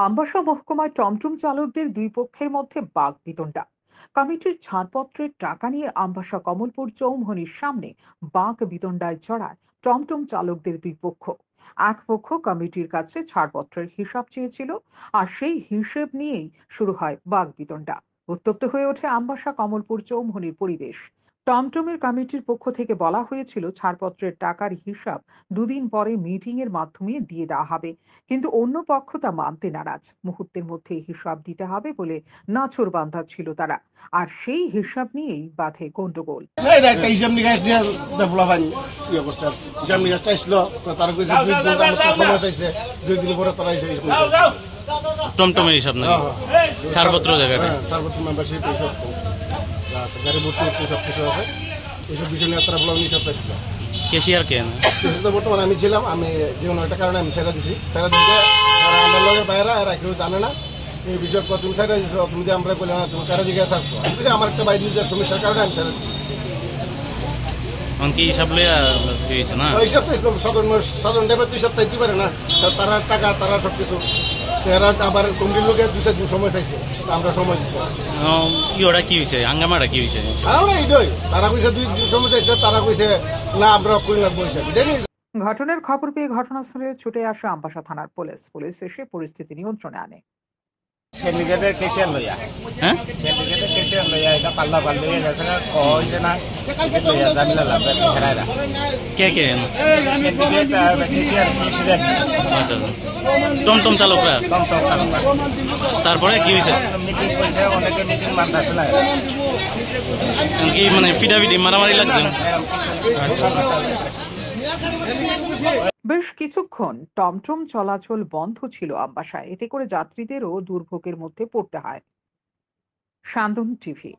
আমবাসা মহকুমায় টমটম চালকদের দুই পক্ষের মধ্যে বাকবিতণ্ডা। কমিটির ছাড়পত্রের টাকা নিয়ে আমবাসা কমলপুর চৌমুহনীর সামনে বাকবিতণ্ডায় জড়ায় টমটম চালকদের দুই পক্ষ। এক পক্ষ কমিটির কাছে ছাড়পত্রের হিসাব চেয়েছিল, আর সেই হিসেব নিয়েই শুরু হয় বাকবিতণ্ডা। উত্তপ্ত হয়ে ওঠে আমবাসা কমলপুর চৌমুহনীর পরিবেশ। টমটমের কমিটির পক্ষ থেকে বলা হয়েছিল ছাড়পত্রের টাকার হিসাব দুদিন পরে মিটিং এর মাধ্যমে দিয়ে দেওয়া হবে, কিন্তু অন্য পক্ষ তা মানতে নারাজ। মুহূর্তের মধ্যে হিসাব দিতে হবে বলে নাছোড়বান্দা ছিল তারা, আর সেই হিসাব নিয়েই বাধে গন্ডগোল। এটা একটা হিসাব নিকাশ দিয়ে পোলাপান ইয়ে করছে। হিসাব নিকাশটা আসলো, তারা কইছে 2 দিন সময় চাইছে, 2 দিন পরে তারা হিসাব টমটমের হিসাব না ছাড়পত্র জায়গায় ছাড়পত্র মেম্বারশিপ এইসব আছে, গাড়ি ভর্তি হচ্ছে, সব কিছু আছে। এইসব বিষয় নিয়ে তারা পোলাপান হিসাব পাইছিল। কেশিয়ার কেন তো বর্তমানে আমি ছিলাম, আমি যে কোনো একটা কারণে আমি ছেড়ে দিছি। ছেড়ে দিতে আমার লগের বাইরা এরা কেউ জানে না এই বিষয়। তুমি ছেড়ে দিচ্ছ, তুমি যে আমরা বললাম তুমি কারা জিজ্ঞাসা আসছো, আমার একটা বাইর নিজের সমস্যার কারণে আমি ছেড়ে দিচ্ছি। কি হিসাব লইছে না হিসাব তো সাধারণ ড্রাইভার তো হিসাব চাইতে পারে না, তারা টাকা তারা সবকিছু। এরা আবার কমিটির লোকে 2-4 দিন সময় চাইছে, আমরা সময় দিচ্ছি। ইওরা কি হয়েছে, হাঙ্গামাটা কি হয়েছে? আমরা এইটাই, তারা কইছে 2 দিন সময় চাইছে, তারা কইছে না আমরা কই লাগবো হিসাব। ঘটনার খবর পেয়ে ঘটনাস্থলে ছুটে আসে আমবাসা থানার পুলিশ এসে পরিস্থিতি নিয়ন্ত্রণে আনে। সিন্ডিকেটের কেশিয়ার লইয়া, হ্যাঁ সিন্ডিকেটের কেশিয়ার লইয়া এটা পাল্লা পাল্লি হয়ে গেছে না, কইছে না লইয়া জামিলা লাগবে খেলাইরা কে কে সিন্ডিকেট আর কেশিয়ার প্রেসিডেন্ট। আচ্ছা, টমটম চালকরা। টমটম চালকরা তারপরে কি হয়েছে? মিটিং করছে, অনেকে মিটিং মানতেছে না, কি মানে পিটাপিটি মারামারি লাগছে? বেশ কিছুক্ষণ টমটম চলাচল বন্ধ ছিল আমবাসায়। এতে করে যাত্রীদেরও দুর্ভোগের মধ্যে পড়তে হয়। সান্দন টিভি।